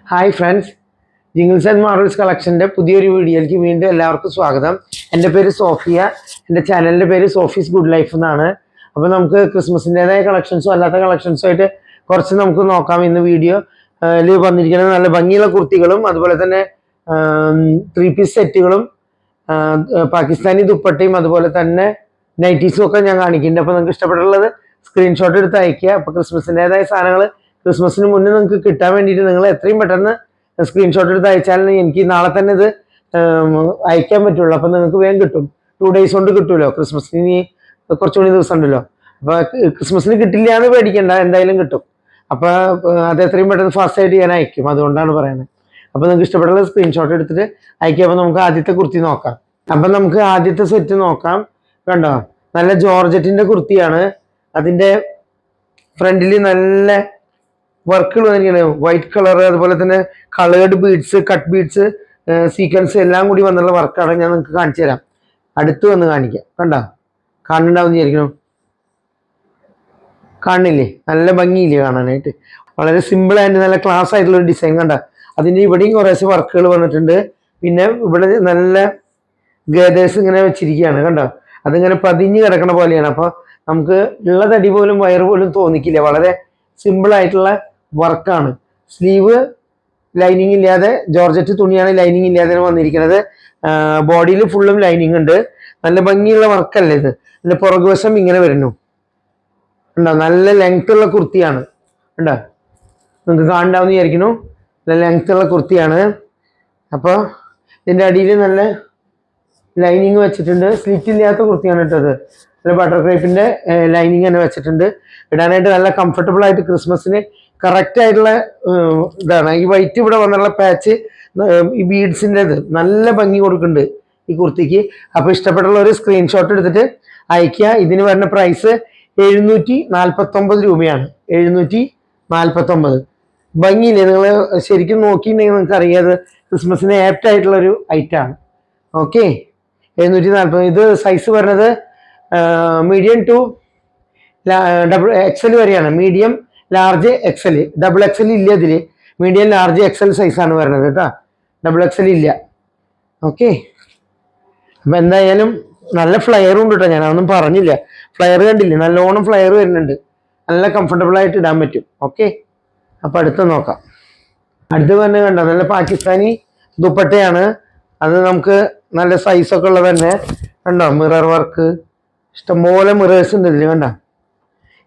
Hi friends, Jingles and Marvels കളക്ഷൻ്റെ പുതിയൊരു വീഡിയോയിലേക്ക് വീണ്ടും എല്ലാവർക്കും സ്വാഗതം. എൻ്റെ പേര് സോഫിയ, എൻ്റെ ചാനലിൻ്റെ പേര് സോഫീസ് ഗുഡ് ലൈഫ് എന്നാണ്. അപ്പോൾ നമുക്ക് ക്രിസ്മസിൻ്റെതായ കളക്ഷൻസും അല്ലാത്ത കളക്ഷൻസും ആയിട്ട് കുറച്ച് നമുക്ക് നോക്കാം. ഇന്ന് വീഡിയോയിൽ വന്നിരിക്കുന്നത് നല്ല ഭംഗിയുള്ള കുർത്തികളും അതുപോലെ തന്നെ 3 പീസ് സെറ്റുകളും പാകിസ്ഥാനി ദുപ്പട്ടയും അതുപോലെ തന്നെ നൈറ്റീസും ഒക്കെ ഞാൻ കാണിക്കുന്നുണ്ട്. അപ്പോൾ നിങ്ങൾക്ക് ഇഷ്ടപ്പെട്ടുള്ളത് സ്ക്രീൻഷോട്ട് എടുത്ത് അയയ്ക്കുക. അപ്പോൾ ക്രിസ്മസിൻ്റെതായ സാധനങ്ങൾ ക്രിസ്മസിന് മുന്നേ നിങ്ങൾക്ക് കിട്ടാൻ വേണ്ടിയിട്ട് നിങ്ങൾ എത്രയും പെട്ടെന്ന് സ്ക്രീൻഷോട്ട് എടുത്ത് അയച്ചാൽ എനിക്ക് നാളെ തന്നെ ഇത് അയക്കാൻ പറ്റുള്ളൂ. അപ്പം നിങ്ങൾക്ക് വേഗം കിട്ടും. 2 days കൊണ്ട് കിട്ടുമല്ലോ. ക്രിസ്മസിന് ഇനി കുറച്ചുകൂടി ദിവസം ഉണ്ടല്ലോ. അപ്പോൾ ക്രിസ്മസിന് കിട്ടില്ല എന്ന് പേടിക്കണ്ട, എന്തായാലും കിട്ടും. അപ്പോൾ അത് എത്രയും പെട്ടെന്ന് ഫാസ്റ്റായിട്ട് ഞാൻ അയക്കും, അതുകൊണ്ടാണ് പറയുന്നത്. അപ്പോൾ നിങ്ങൾക്ക് ഇഷ്ടപ്പെട്ടുള്ള സ്ക്രീൻഷോട്ട് എടുത്തിട്ട് അയക്കുക. അപ്പോൾ നമുക്ക് ആദ്യത്തെ കുർത്തി നോക്കാം. അപ്പം നമുക്ക് ആദ്യത്തെ സെറ്റ് നോക്കാം. കണ്ടോ, നല്ല ജോർജറ്റിൻ്റെ കുർത്തിയാണ്. അതിൻ്റെ ഫ്രണ്ടിൽ നല്ല വർക്കുകൾ വന്നിരിക്കുന്നത്, വൈറ്റ് കളർ, അതുപോലെ തന്നെ coloured beads, cut beads, sequence എല്ലാം കൂടി വന്നുള്ള വർക്കാണ്. ഞാൻ നിങ്ങൾക്ക് കാണിച്ചു തരാം, അടുത്ത് വന്ന് കാണിക്കാം. കണ്ടോ, കാണുന്നുണ്ടാവും വിചാരിക്കണം. കാണുന്നില്ലേ? നല്ല ഭംഗിയില്ലേ കാണാനായിട്ട്? വളരെ സിമ്പിൾ ആൻഡ് നല്ല ക്ലാസ് ആയിട്ടുള്ള ഒരു ഡിസൈൻ. കണ്ട, അതിൻ്റെ ഇവിടെയും കുറേശ്ശെ വർക്കുകൾ വന്നിട്ടുണ്ട്. പിന്നെ ഇവിടെ നല്ല ഗേദേഴ്സ് ഇങ്ങനെ വെച്ചിരിക്കുകയാണ്. കണ്ടോ, അതിങ്ങനെ പതിഞ്ഞ് കിടക്കണ പോലെയാണ്. അപ്പോൾ നമുക്ക് ഉള്ള തടി പോലും വയറ് പോലും തോന്നിക്കില്ല. വളരെ സിമ്പിൾ ആയിട്ടുള്ള വർക്കാണ്. സ്ലീവ് ലൈനിങ് ഇല്ലാതെ, ജോർജറ്റ് തുണിയാണ് ലൈനിങ് ഇല്ലാതെ വന്നിരിക്കുന്നത്. ബോഡിയിൽ ഫുള്ളും ലൈനിങ് ഉണ്ട്. നല്ല ഭംഗിയുള്ള വർക്കല്ലേ ഇത്. ഇതിൻ്റെ പുറകുവശം ഇങ്ങനെ വരുന്നു. ഉണ്ടോ, നല്ല ലെങ്ത് ഉള്ള കുർത്തിയാണ്. ഉണ്ടോ, നിങ്ങൾക്ക് കാണണ്ടാവുന്ന വിചാരിക്കുന്നു. നല്ല ലെങ്ത് ഉള്ള കുർത്തിയാണ്. അപ്പോൾ ഇതിൻ്റെ അടിയിൽ നല്ല ലൈനിങ് വെച്ചിട്ടുണ്ട്. സ്ലിറ്റ് ഇല്ലാത്ത കുർത്തിയാണ് ഇട്ടത്. നല്ല ബട്ടർ ക്രേപ്പിൻ്റെ ലൈനിങ് തന്നെ വെച്ചിട്ടുണ്ട്. ഇടാനായിട്ട് നല്ല കംഫർട്ടബിൾ ആയിട്ട് ക്രിസ്മസിന് കറക്റ്റ് ആയിട്ടുള്ള ഇതാണ്. ഈ വൈറ്റ് ഇവിടെ വന്നുള്ള പാച്ച്, ഈ ബീഡ്സിൻ്റെത് നല്ല ഭംഗി കൊടുക്കുന്നുണ്ട് ഈ കുർത്തിക്ക്. അപ്പോൾ ഇഷ്ടപ്പെട്ടുള്ള ഒരു സ്ക്രീൻഷോട്ട് എടുത്തിട്ട് അയക്കുക. ഇതിന് വരുന്ന പ്രൈസ് 749 രൂപയാണ്. 749. ഭംഗിയില്ലേ? നിങ്ങൾ ശരിക്കും നോക്കിയിട്ടുണ്ടെങ്കിൽ നിങ്ങൾക്ക് അറിയാതെ ക്രിസ്മസിന് ആപ്റ്റ് ആയിട്ടുള്ളൊരു ഐറ്റമാണ്. ഓക്കെ, 740. ഇത് സൈസ് വരുന്നത് മീഡിയം ടു ഡബിൾ എക്സൽ വരെയാണ്. Medium, large, XL. Double XL ഇല്ല ഇതിൽ. മീഡിയം, ലാർജ്, എക്സൽ സൈസാണ് വരുന്നത് കേട്ടോ. ഡബിൾ എക്സൽ ഇല്ല. ഓക്കെ, അപ്പം എന്തായാലും നല്ല ഫ്ലയറും ഉണ്ട് കേട്ടോ. ഞാനതൊന്നും പറഞ്ഞില്ല. ഫ്ലയർ കണ്ടില്ലേ? നല്ലോണം ഫ്ലയർ വരുന്നുണ്ട്. നല്ല കംഫർട്ടബിൾ ആയിട്ട് ഇടാൻ പറ്റും. ഓക്കെ, അപ്പം അടുത്ത് നോക്കാം. അടുത്ത് തന്നെ കണ്ടോ, നല്ല പാകിസ്ഥാനി ദുപ്പട്ടയാണ്. അത് നമുക്ക് നല്ല സൈസൊക്കെ ഉള്ളത് തന്നെ. കണ്ടോ, മിറർ വർക്ക്, ഇഷ്ടംപോലെ മിറേഴ്സ് ഉണ്ട് ഇതിൽ. കണ്ടോ,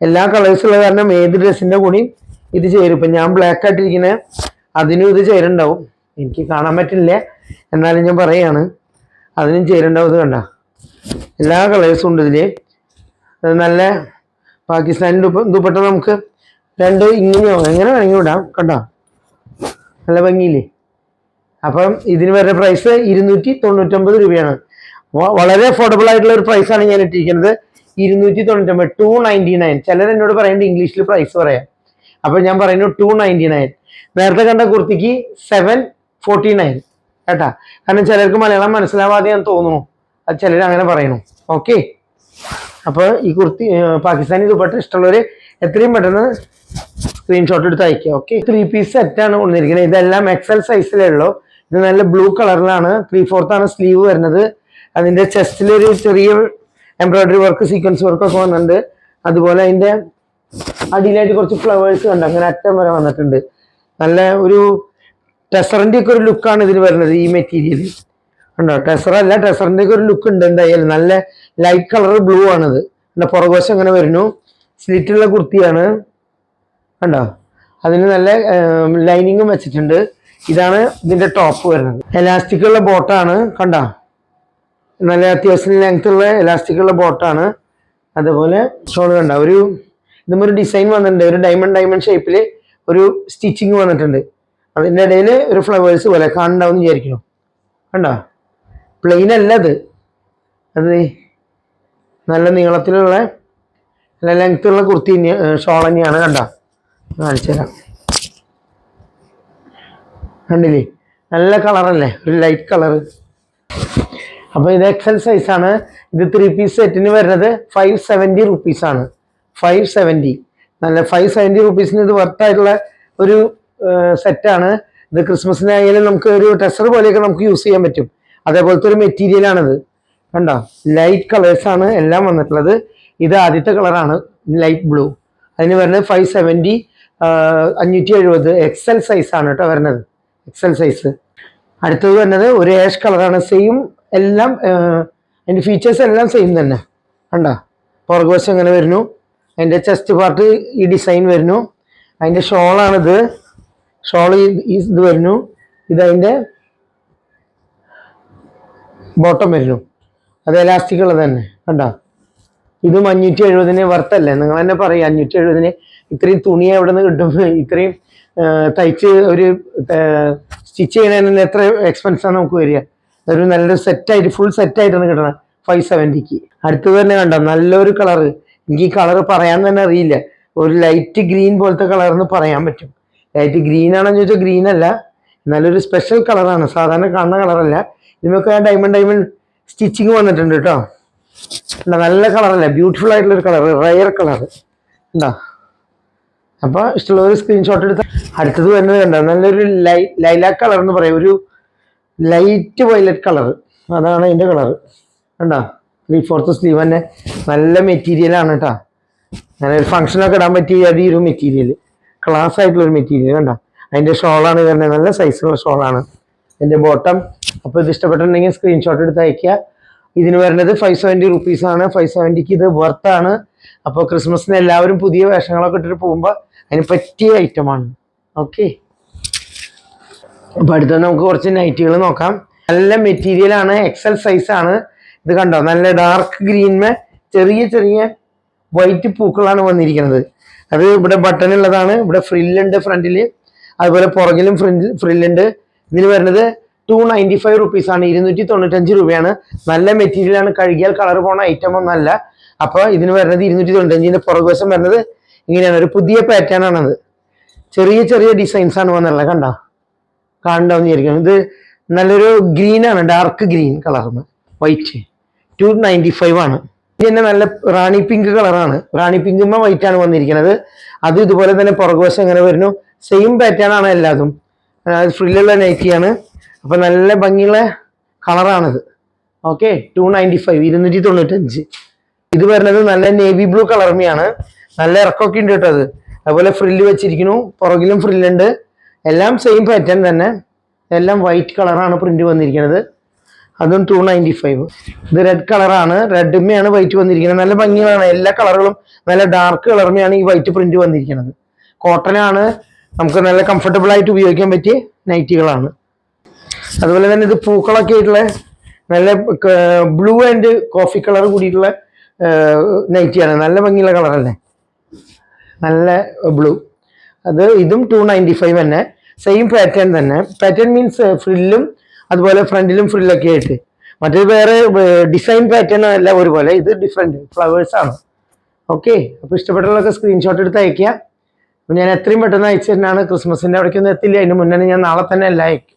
എല്ലാ കളേഴ്സും ഉള്ള കാരണം ഏത് ഡ്രസ്സിൻ്റെ കൂടിയും ഇത് ചേരും. ഇപ്പം ഞാൻ ബ്ലാക്ക് ആയിട്ടിരിക്കുന്നത്, അതിനും ഇത് ചേരുണ്ടാവും. എനിക്ക് കാണാൻ പറ്റില്ല, എന്നാലും ഞാൻ പറയാണ്, അതിനും ചേരുണ്ടാവും. ഇത് കണ്ടോ, എല്ലാ കളേഴ്സും ഉണ്ട് ഇതിൽ. നല്ല പാകിസ്ഥാനി ദുപ്പട്ട നമുക്ക് 2 ഇങ്ങനെയോ എങ്ങനെ വേണമെങ്കിലും ഇടാം. കണ്ടോ, നല്ല ഭംഗിയില്ലേ? അപ്പം ഇതിന് വരുന്ന പ്രൈസ് 299 രൂപയാണ്. വളരെ അഫോർഡബിൾ ആയിട്ടുള്ള ഒരു പ്രൈസാണ് ഞാൻ ഇട്ടിരിക്കുന്നത്. 299, 299. ചിലർ എന്നോട് പറയുന്നത് ഇംഗ്ലീഷിൽ പ്രൈസ് പറയാം. അപ്പോൾ ഞാൻ പറയുന്നു 299. നേരത്തെ കണ്ട കുർത്തിക്ക് 749 കേട്ടാ. കാരണം ചിലർക്ക് മലയാളം മനസ്സിലാവാതെ ഞാൻ തോന്നുന്നു, അത് ചിലർ അങ്ങനെ പറയുന്നു. ഓക്കെ, അപ്പോൾ ഈ കുർത്തി പാകിസ്ഥാനി ദുപ്പട്ട ഇഷ്ടമുള്ളവർ എത്രയും പെട്ടെന്ന് സ്ക്രീൻഷോട്ട് എടുത്ത് അയക്കുക. ഓക്കെ, 3 പീസ് സെറ്റാണ് കൊണ്ടിരിക്കുന്നത്. ഇതെല്ലാം എക്സൽ സൈസിലേ ഉള്ളൂ. ഇത് നല്ല ബ്ലൂ കളറിലാണ്. 3/4 ആണ് സ്ലീവ് വരുന്നത്. അതിൻ്റെ ചെസ്റ്റിലൊരു ചെറിയ എംബ്രോയിഡറി വർക്ക്, സീക്വൻസ് വർക്കൊക്കെ വന്നിട്ടുണ്ട്. അതുപോലെ അതിൻ്റെ അടിയിലായിട്ട് കുറച്ച് ഫ്ലവേഴ്സ് കണ്ട് അങ്ങനെ അറ്റം വരെ വന്നിട്ടുണ്ട്. നല്ല ഒരു ടെസറിൻ്റെ ഒക്കെ ഒരു ലുക്കാണ് ഇതിന് വരുന്നത്. ഈ മെറ്റീരിയൽ കണ്ടോ, ടെസറല്ല, ടെസറിൻ്റെ ഒക്കെ ഒരു ലുക്ക് ഉണ്ട്. എന്തായാലും നല്ല ലൈറ്റ് കളർ ബ്ലൂ ആണിത്. എൻ്റെ പുറകുവശം അങ്ങനെ വരുന്നു. സ്ലിറ്റുള്ള കുർത്തിയാണ്. കണ്ടോ, അതിന് നല്ല ലൈനിങ്ങും വെച്ചിട്ടുണ്ട്. ഇതാണ് ഇതിൻ്റെ ടോപ്പ് വരുന്നത്. എലാസ്റ്റിക്കുള്ള ബോട്ടാണ്. കണ്ടോ, നല്ല അത്യാവശ്യം ലെങ്ത് ഉള്ള എലാസ്റ്റിക്കുള്ള ബോട്ടാണ്. അതുപോലെ ഷോൾ കണ്ട ഒരു ഇതുമൊരു ഡിസൈൻ വന്നിട്ടുണ്ട്. ഒരു ഡയമണ്ട് ഷേപ്പിൽ ഒരു സ്റ്റിച്ചിങ് വന്നിട്ടുണ്ട്. അതിൻ്റെ ഇടയിൽ ഒരു ഫ്ലവേഴ്സ് പോലെ കാണുന്നുണ്ടാവും വിചാരിക്കുന്നു. കണ്ടോ, പ്ലെയിൻ അല്ല അത് നല്ല നീളത്തിലുള്ള നല്ല ലെങ്ത് ഉള്ള കുർത്തി ഷോൾ തന്നെയാണ്. കണ്ടോ, കാണിച്ചു തരാം. കണ്ടില്ലേ, നല്ല കളറല്ലേ, ഒരു ലൈറ്റ് കളറ്. അപ്പോൾ ഇത് എക്സൽ സൈസാണ്. ഇത് 3 പീസ് സെറ്റിന് വരുന്നത് 570 റുപ്പീസാണ്. 570. നല്ല 570 റുപ്പീസിന് ഇത് വർത്തായിട്ടുള്ള ഒരു സെറ്റാണ്. ഇത് ക്രിസ്മസിനായാലും നമുക്ക് ഒരു ടെസർ പോലെയൊക്കെ നമുക്ക് യൂസ് ചെയ്യാൻ പറ്റും. അതേപോലത്തെ ഒരു മെറ്റീരിയൽ ആണിത്. കണ്ടോ, ലൈറ്റ് കളേഴ്സ് ആണ് എല്ലാം വന്നിട്ടുള്ളത്. ഇത് ആദ്യത്തെ കളറാണ് ലൈറ്റ് ബ്ലൂ. അതിന് വരുന്നത് 570, 570 എക്സൽ സൈസ് ആണ് കേട്ടോ വരുന്നത്, എക്സൽ സൈസ്. അടുത്തത് വരുന്നത് ഒരു ആഷ് കളറാണ്. സെയിം എല്ലാം, അതിൻ്റെ ഫീച്ചേഴ്സ് എല്ലാം സെയിം തന്നെ. കണ്ടോ, പുറകുവശം ഇങ്ങനെ വരുന്നു, അതിൻ്റെ ചെസ്റ്റ് പാർട്ട് ഈ ഡിസൈൻ വരുന്നു, അതിൻ്റെ ഷോളാണിത്, ഷോൾ ഇത് വരുന്നു, ഇതതിൻ്റെ ബോട്ടം വരുന്നു, അത് എലാസ്റ്റിക് ഉള്ളത് തന്നെ. കണ്ടോ, ഇത് 570 വರ್ತല്ലേ, നിങ്ങൾ തന്നെ പറയും 570 ഇത്രയും തുണി എവിടെ നിന്ന് കിട്ടും, ഇത്രയും തയ്ച്ച് ഒരു സ്റ്റിച്ച് ചെയ്യുന്നതിന് എത്ര എക്സ്പെൻസ് ആണ് നമുക്ക് വരിക. ഒരു നല്ലൊരു സെറ്റായിട്ട് ഫുൾ സെറ്റായിട്ടാണ് കിട്ടണം 570. അടുത്തത് തന്നെ കണ്ടോ, നല്ലൊരു കളറ്. എനിക്ക് ഈ കളറ് പറയാൻ തന്നെ അറിയില്ല. ഒരു ലൈറ്റ് ഗ്രീൻ പോലത്തെ കളർന്ന് പറയാൻ പറ്റും. ലൈറ്റ് ഗ്രീൻ ആണെന്ന് ചോദിച്ചാൽ ഗ്രീൻ അല്ല, നല്ലൊരു സ്പെഷ്യൽ കളറാണ്, സാധാരണ കാണുന്ന കളറല്ല. ഇതിനൊക്കെ ഡയമണ്ട് സ്റ്റിച്ചിങ് വന്നിട്ടുണ്ട് കേട്ടോ. നല്ല കളറല്ല, ബ്യൂട്ടിഫുൾ ആയിട്ടുള്ളൊരു കളർ, റയർ കളർ ഉണ്ടോ. അപ്പോൾ ഇഷ്ടമുള്ളൊരു സ്ക്രീൻഷോട്ട് എടുത്ത. അടുത്തത് വരുന്നത് കണ്ടോ, നല്ലൊരു ലൈലാക്ക് കളർ എന്ന് പറയും, ഒരു ലൈറ്റ് വയലറ്റ് കളർ, അതാണ് അതിൻ്റെ കളർ. കണ്ടോ, 3/4 സ്ലീവ് തന്നെ, നല്ല മെറ്റീരിയലാണ് കേട്ടോ. അങ്ങനെ ഒരു ഫംഗ്ഷനൊക്കെ ഇടാൻ പറ്റിയ ഈ ഒരു മെറ്റീരിയൽ, ക്ലാസ് ആയിട്ടുള്ളൊരു മെറ്റീരിയൽ. കണ്ടോ, അതിൻ്റെ ഷോളാണ് വരുന്നത്, നല്ല സൈസുള്ള ഷോളാണ് എൻ്റെ ബോട്ടം. അപ്പോൾ ഇത് ഇഷ്ടപ്പെട്ടിട്ടുണ്ടെങ്കിൽ സ്ക്രീൻഷോട്ട് എടുത്ത് അയക്കുക. ഇതിന് വരുന്നത് 570 റുപ്പീസാണ്. 570ക്ക് ഇത് വർത്താണ്. അപ്പോൾ ക്രിസ്മസിന് എല്ലാവരും പുതിയ വേഷങ്ങളൊക്കെ ഇട്ടിട്ട് പോകുമ്പോൾ അതിന് പറ്റിയ ഐറ്റമാണ്. ഓക്കെ, അപ്പോൾ അടുത്ത നമുക്ക് കുറച്ച് നൈറ്റികൾ നോക്കാം. നല്ല മെറ്റീരിയലാണ്, എക്സൽ സൈസാണ്. ഇത് കണ്ടോ, നല്ല ഡാർക്ക് ഗ്രീനിന് ചെറിയ ചെറിയ വൈറ്റ് പൂക്കളാണ് വന്നിരിക്കുന്നത്. അത് ഇവിടെ ബട്ടൺ ഉള്ളതാണ്, ഇവിടെ ഫ്രില്ലുണ്ട് ഫ്രണ്ടിൽ, അതുപോലെ പുറകിലും ഫ്രില്ലുണ്ട്. ഇതിന് വരുന്നത് 295 റുപ്പീസാണ്, 295 രൂപയാണ്. നല്ല മെറ്റീരിയലാണ്, കഴുകിയാൽ കളർ പോണ ഐറ്റം ഒന്നല്ല. അപ്പോൾ ഇതിന് വരുന്നത് 295. പുറകുവശം വരുന്നത് ഇങ്ങനെയാണ്, ഒരു പുതിയ പാറ്റേൺ ആണത്. ചെറിയ ചെറിയ ഡിസൈൻസ് ആണ് വന്നുള്ളത്, കണ്ടോ, കാണണ്ടാന്ന് വിചാരിക്കണം. ഇത് നല്ലൊരു ഗ്രീൻ ആണ്, ഡാർക്ക് ഗ്രീൻ കളർന്ന് വൈറ്റ്, 295 ആണ്. ഇത് തന്നെ നല്ല റാണി പിങ്ക് കളറാണ്, റാണി പിങ്കുമ്മ വൈറ്റ് ആണ് വന്നിരിക്കുന്നത്. അത് ഇതുപോലെ തന്നെ പുറകുവശം ഇങ്ങനെ വരുന്നു, സെയിം പാറ്റേൺ ആണ് എല്ലാതും, ഫ്രില്ലുള്ള നൈറ്റിയാണ്. അപ്പൊ നല്ല ഭംഗിയുള്ള കളറാണിത്. ഓക്കെ, 295, 295. ഇത് വരുന്നത് നല്ല നേവി ബ്ലൂ കളർമിയാണ്, നല്ല ഇറക്കമൊക്കെ ഉണ്ട് കേട്ടോ. അത് അതുപോലെ ഫ്രില്ല് വെച്ചിരിക്കുന്നു, പുറകിലും ഫ്രില്ലുണ്ട്, എല്ലാം സെയിം പാറ്റേൺ തന്നെ, എല്ലാം വൈറ്റ് കളറാണ് പ്രിന്റ് വന്നിരിക്കുന്നത്. അതും 295. ഇത് റെഡ് കളറാണ്, റെഡുമ്മയാണ് വൈറ്റ് വന്നിരിക്കുന്നത്. നല്ല ഭംഗിയാണ്, എല്ലാ കളറുകളും നല്ല ഡാർക്ക് കളറുമ്മയാണ് ഈ വൈറ്റ് പ്രിന്റ് വന്നിരിക്കുന്നത്. കോട്ടനാണ്, നമുക്ക് നല്ല കംഫർട്ടബിൾ ആയിട്ട് ഉപയോഗിക്കാൻ പറ്റിയ നൈറ്റികളാണ്. അതുപോലെ തന്നെ ഇത് പൂക്കളൊക്കെ ആയിട്ടുള്ള നല്ല ബ്ലൂ ആൻഡ് കോഫി കളർ കൂടിയിട്ടുള്ള നൈറ്റിയാണ്. നല്ല ഭംഗിയുള്ള കളറല്ലേ, നല്ല ബ്ലൂ. അത് ഇതും 295 തന്നെ, സെയിം പാറ്റേൺ തന്നെ. പാറ്റേൺ മീൻസ് ഫ്രില്ലും അതുപോലെ ഫ്രണ്ടിലും ഫ്രില്ലൊക്കെ ആയിട്ട്. മറ്റേത് വേറെ ഡിസൈൻ പാറ്റേൺ അല്ല ഒരുപോലെ, ഇത് ഡിഫറെൻറ്റ് ഫ്ലവേഴ്സ് ആണ്. ഓക്കെ, അപ്പോൾ ഇഷ്ടപ്പെട്ടുള്ളതൊക്കെ സ്ക്രീൻഷോട്ട് എടുത്ത് അയക്കുക. അപ്പോൾ ഞാൻ എത്രയും പെട്ടെന്ന് അയച്ചു തരുന്നതാണ്. ക്രിസ്മസിൻ്റെ അവിടേക്കൊന്നും എത്തില്ല, അതിന് മുന്നേ ഞാൻ നാളെ തന്നെ എല്ലാം അയക്കും.